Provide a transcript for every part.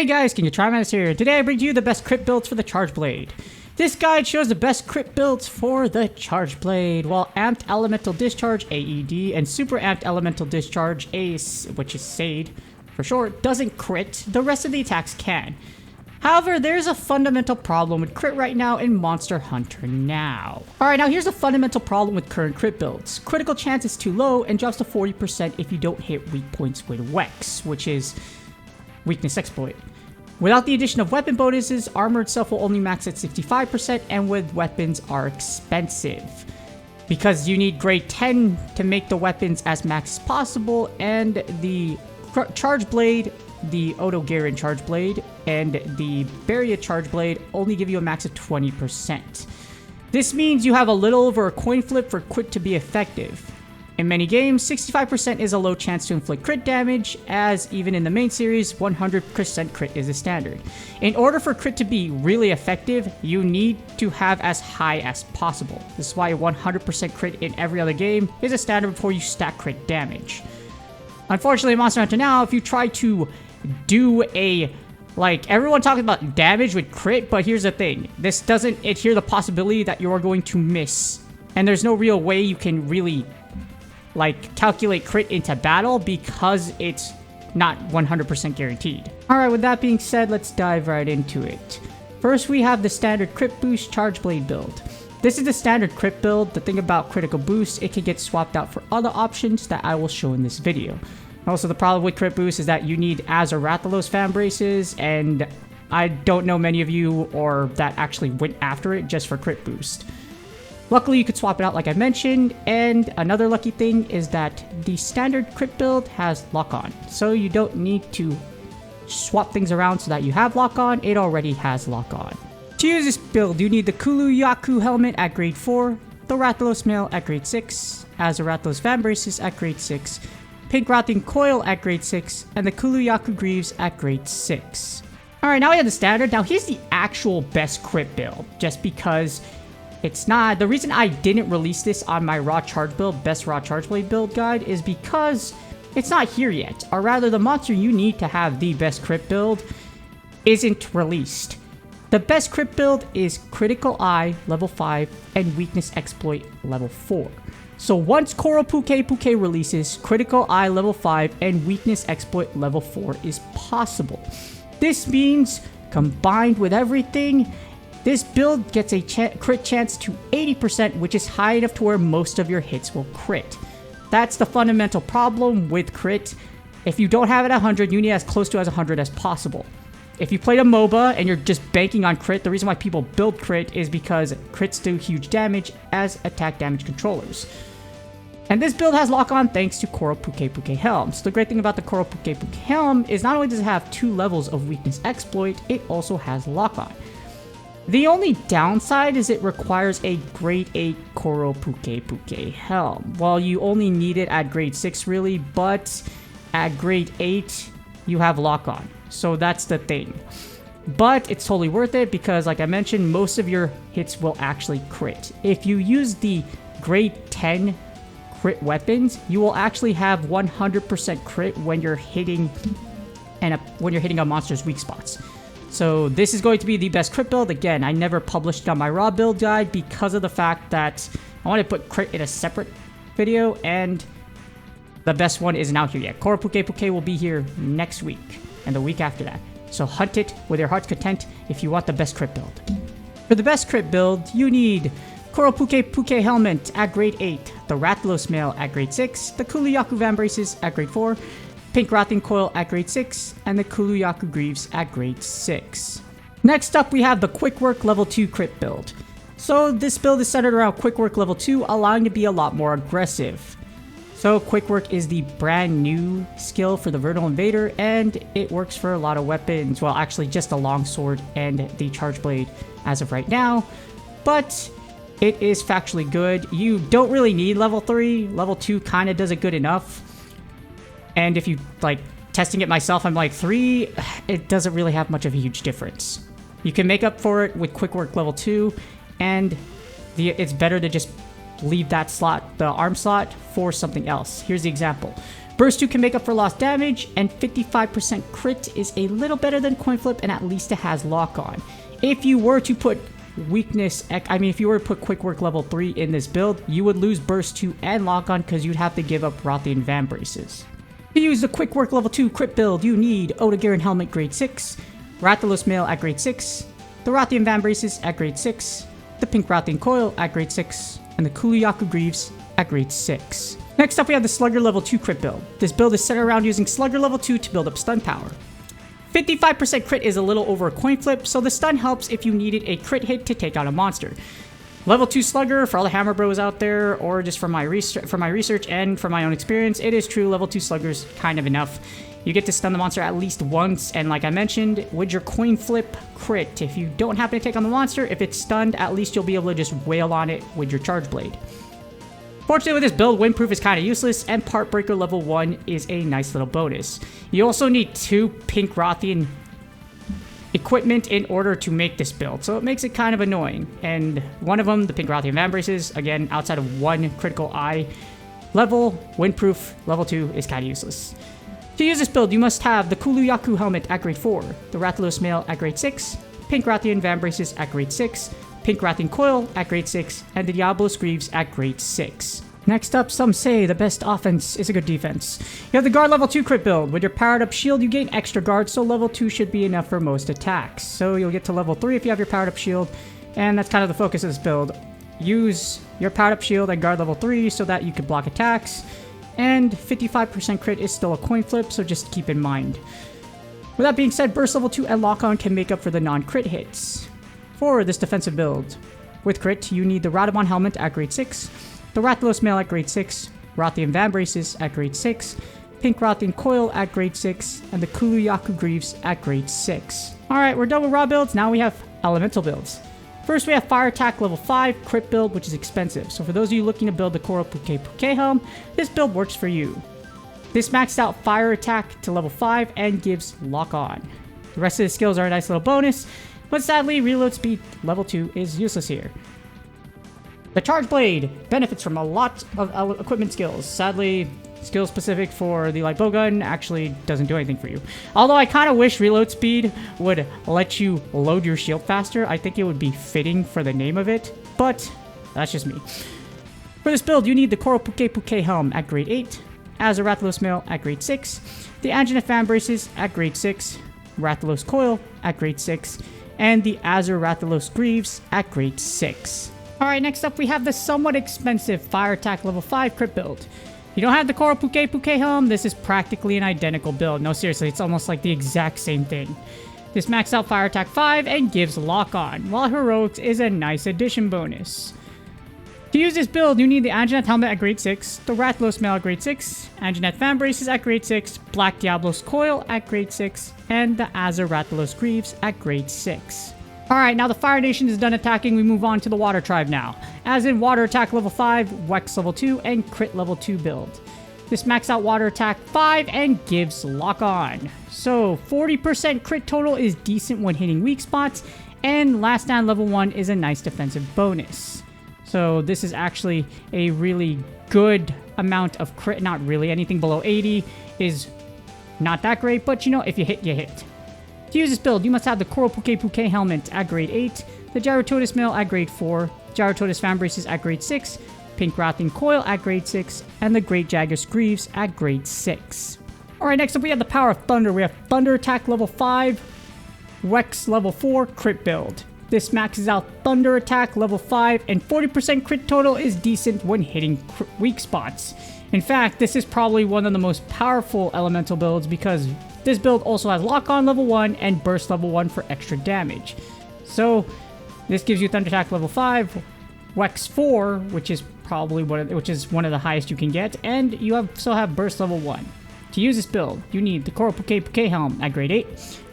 Hey guys, King of Trimax here, and today I bring to you the best crit builds for the Charge Blade. This guide shows the best crit builds for the Charge Blade, while Amped Elemental Discharge, AED, and Super Amped Elemental Discharge, ACE, which is SAED for short, doesn't crit, the rest of the attacks can. However, there's a fundamental problem with crit right now in Monster Hunter Now. Alright, now here's the fundamental problem with current crit builds. Critical chance is too low and drops to 40% if you don't hit weak points with Wex, which is Weakness Exploit. Without the addition of weapon bonuses, armor itself will only max at 65%, and with weapons are expensive. Because you need grade 10 to make the weapons as max as possible, and the Charge Blade, the Odo Garen Charge Blade, and the Barrier Charge Blade only give you a max of 20%. This means you have a little over a coin flip for crit to be effective. In many games, 65% is a low chance to inflict crit damage, as even in the main series, 100% crit is a standard. In order for crit to be really effective, you need to have as high as possible. This is why 100% crit in every other game is a standard before you stack crit damage. Unfortunately, in Monster Hunter Now, if you try to do everyone talks about damage with crit, but here's the thing. This doesn't adhere the possibility that you are going to miss. And there's no real way you can really calculate crit into battle because it's not 100% guaranteed. Alright, with that being said, let's dive right into it. First, we have the standard crit boost Charge Blade build. This is the standard crit build. The thing about critical boost, it can get swapped out for other options that I will show in this video. Also, the problem with crit boost is that you need Az or Rathalos fan braces, and I don't know many of you or that actually went after it just for crit boost. Luckily, you could swap it out like I mentioned, and another lucky thing is that the standard crit build has lock-on, so you don't need to swap things around so that you have lock-on, it already has lock-on. To use this build, you need the Kulu Yaku helmet at grade 4, the Rathalos mail at grade 6, Az Rathalos fan braces at grade 6, Pink Rotting Coil at grade 6, and the Kulu Yaku Greaves at grade 6. Alright, now we have the standard. Now here's the actual best crit build, just because it's not. The reason I didn't release this on my Raw Charge build, best Raw Charge Blade build guide, is because it's not here yet. Or rather, the monster you need to have the best crit build isn't released. The best crit build is Critical Eye level 5 and Weakness Exploit level 4. So once Koro Puke releases, Critical Eye level 5 and Weakness Exploit level 4 is possible. This means, combined with everything, this build gets a crit chance to 80%, which is high enough to where most of your hits will crit. That's the fundamental problem with crit. If you don't have it at 100, you need as close to as 100 as possible. If you played a MOBA and you're just banking on crit, the reason why people build crit is because crits do huge damage as attack damage controllers. And this build has lock-on thanks to Koro Puke Helm. So the great thing about the Koro Puke Helm is not only does it have 2 levels of Weakness Exploit, it also has lock-on. The only downside is it requires a grade 8 Koro Puke Helm. Well, you only need it at grade 6 really, but at grade 8 you have lock-on. So that's the thing. But it's totally worth it because, like I mentioned, most of your hits will actually crit. If you use the grade 10 crit weapons, you will actually have 100% crit when you're hitting a monster's weak spots. So this is going to be the best crit build. Again, I never published it on my Raw build guide because of the fact that I want to put crit in a separate video, and the best one isn't out here yet. Koro Puke will be here next week and the week after that. So hunt it with your heart's content if you want the best crit build. For the best crit build, you need Koro Puke helmet at grade 8, the Rathalos mail at grade 6, the Kulu Yaku van braces at grade 4, Pink Rotting Coil at grade 6, and the Kulu Yaku Greaves at grade 6. Next up, we have the Quick Work level 2 crit build. So this build is centered around Quick Work level 2, allowing to be a lot more aggressive. So Quick Work is the brand new skill for the Vernal Invader, and it works for a lot of weapons. Well, actually just the longsword and the Charge Blade as of right now, but it is factually good. You don't really need level 3. Level 2 kind of does it good enough. And if you testing it myself, I'm like 3, it doesn't really have much of a huge difference. You can make up for it with Quick Work level 2, and it's better to just leave that slot, the arm slot, for something else. Here's the example. Burst 2 can make up for lost damage, and 55% crit is a little better than coin flip, and at least it has lock on. If you were to put if you were to put quick work level 3 in this build, you would lose burst 2 and lock on because you'd have to give up Rothian Van Braces. To use the quick work level 2 crit build, you need Odogarin Helmet grade 6, Rathalos Mail at grade 6, the Rothian Van Braces at grade 6, the Pink Rothian Coil at grade 6, and the Kuluyaku Greaves at grade 6. Next up we have the Slugger level 2 crit build. This build is centered around using Slugger level 2 to build up stun power. 55% crit is a little over a coin flip, so the stun helps if you needed a crit hit to take out a monster. Level 2 Slugger, for all the Hammer Bros out there, or just from my research and from my own experience, it is true, level 2 Slugger's kind of enough. You get to stun the monster at least once, and like I mentioned, with your coin flip crit, if you don't happen to take on the monster, if it's stunned, at least you'll be able to just wail on it with your Charge Blade. Fortunately with this build, Windproof is kind of useless, and Part Breaker level 1 is a nice little bonus. You also need 2 Pink Rothian equipment in order to make this build, so it makes it kind of annoying. And one of them, the Pink Rothian Van Braces, again, outside of 1 critical eye level, Windproof level 2 is kind of useless. To use this build, you must have the Kuluyaku Helmet at grade 4, the Rathalos Mail at grade 6, Pink Rothian Van Braces at grade 6, Pink Rothian Coil at grade 6, and the Diablos Greaves at grade 6. Next up, some say the best offense is a good defense. You have the Guard level 2 crit build. With your powered up shield, you gain extra guard, so level 2 should be enough for most attacks. So you'll get to level 3 if you have your powered up shield, and that's kind of the focus of this build. Use your powered up shield at guard level 3 so that you can block attacks, and 55% crit is still a coin flip, so just keep in mind. With that being said, burst level 2 and lock on can make up for the non-crit hits. For this defensive build, with crit, you need the Radamon Helmet at grade 6, the Rathalos Mail at grade 6, Rothian Van Braces at grade 6, Pink Rothian Coil at grade 6, and the Kuluyaku Greaves at grade 6. Alright, we're done with raw builds, now we have elemental builds. First we have Fire Attack level 5 crit build, which is expensive, so for those of you looking to build the Koro Puke Puke Helm, this build works for you. This maxed out Fire Attack to level 5 and gives lock on. The rest of the skills are a nice little bonus, but sadly, reload speed level 2 is useless here. The Charge Blade benefits from a lot of equipment skills. Sadly, skill specific for the light bowgun actually doesn't do anything for you. Although I kind of wish reload speed would let you load your shield faster. I think it would be fitting for the name of it, but that's just me. For this build, you need the Koro Puke Puke Helm at grade 8, Azure Rathalos Mail at grade 6, the Anjanath Fan Braces at grade 6, Rathalos Coil at grade 6, and the Azure Rathalos Greaves at grade 6. Alright, next up we have the somewhat expensive Fire Attack level 5 crit build. If you don't have the Koro Puke Puke Helm, this is practically an identical build. No, seriously, it's almost like the exact same thing. This maxed out Fire Attack 5 and gives lock on, while Heroics is a nice addition bonus. To use this build, you need the Anjanath Helmet at grade 6, the Rathalos Mail at grade 6, Anjanath Fan Braces at grade 6, Black Diablos Coil at grade 6, and the Azure Rathalos Greaves at grade 6. Alright, now the Fire Nation is done attacking, we move on to the Water Tribe now. As in Water Attack level 5, Wex level 2, and Crit level 2 build. This maxed out Water Attack 5 and gives lock on. So 40% crit total is decent when hitting weak spots, and Last Stand level 1 is a nice defensive bonus. So this is actually a really good amount of crit. Not really. Anything below 80 is not that great, but you know, if you hit, you hit. To use this build, you must have the Koro Puke Puke Helmet at grade 8, the Gyrototus Mail at grade 4, Gyrototus Fan Braces at grade 6, Pink Rothian Coil at grade 6, and the Great Jagus Greaves at grade 6. Alright, next up we have the Power of Thunder. We have Thunder Attack level 5, Wex level 4 crit build. This maxes out Thunder Attack level 5, and 40% crit total is decent when hitting weak spots. In fact, this is probably one of the most powerful elemental builds because this build also has Lock On level 1 and Burst level 1 for extra damage. So this gives you Thunder Attack level 5, Wex 4, which is probably one of the highest you can get, and you also have Burst level 1. To use this build, you need the Koro Puke Puke Helm at grade 8,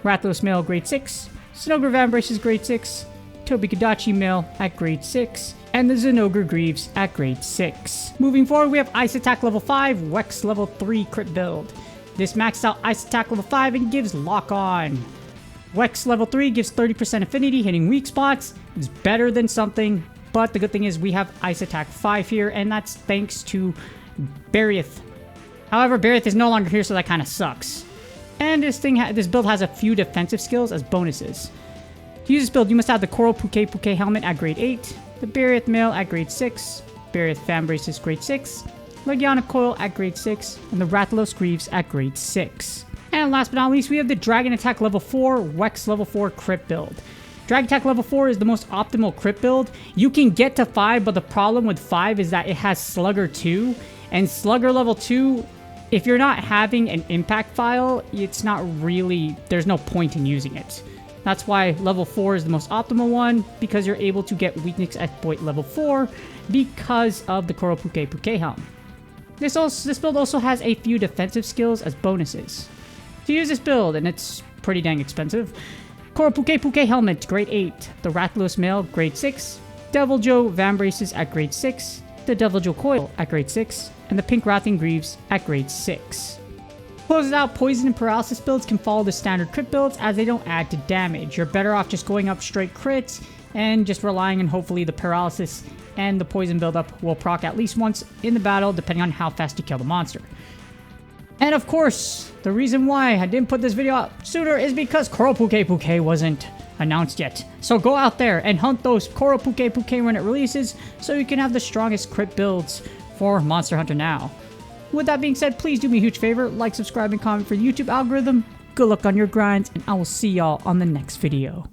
Rathalos Mail grade 6, Zenogre Van Braces grade 6, Tobi Kadachi Mail at grade 6, and the Zenogre Greaves at grade 6. Moving forward, we have Ice Attack level 5, Wex level 3 crit build. This maxed out Ice Attack level 5 and gives Lock On. Wex level 3 gives 30% affinity hitting weak spots. It's better than something, but the good thing is we have Ice Attack 5 here, and that's thanks to Bariath However, Barith is no longer here, so that kind of sucks. And this build has a few defensive skills as bonuses. To use this build, you must have the Coral Puke helmet at grade 8, the Barith mail at grade 6, Barith fan braces grade 6, Legiana coil at grade 6, and the Rathalos greaves at grade 6. And last but not least, we have the Dragon Attack level 4, Wex level 4 crit build. Dragon Attack level 4 is the most optimal crit build. You can get to 5, but the problem with 5 is that it has Slugger 2, and Slugger level 2, if you're not having an impact file, it's not really, there's no point in using it. That's why level 4 is the most optimal one, because you're able to get weakness exploit level 4 because of the Coral Puke helm. This build also has a few defensive skills as bonuses. To use this build, and it's pretty dang expensive, Coral Puke helmet grade 8, the Rathalos mail grade 6, Devil Joe van braces at grade 6, the Devil Joe coil at grade 6, and the Pink Wrathing greaves at grade 6. Closes out, poison and paralysis builds can follow the standard crit builds as they don't add to damage. You're better off just going up straight crits and just relying on hopefully the paralysis and the poison buildup will proc at least once in the battle depending on how fast you kill the monster. And of course, the reason why I didn't put this video out sooner is because Coral Puke wasn't announced yet. So go out there and hunt those Coral Puke when it releases so you can have the strongest crit builds for Monster Hunter now. With that being said, please do me a huge favor, like, subscribe, and comment for the YouTube algorithm. Good luck on your grinds, and I will see y'all on the next video.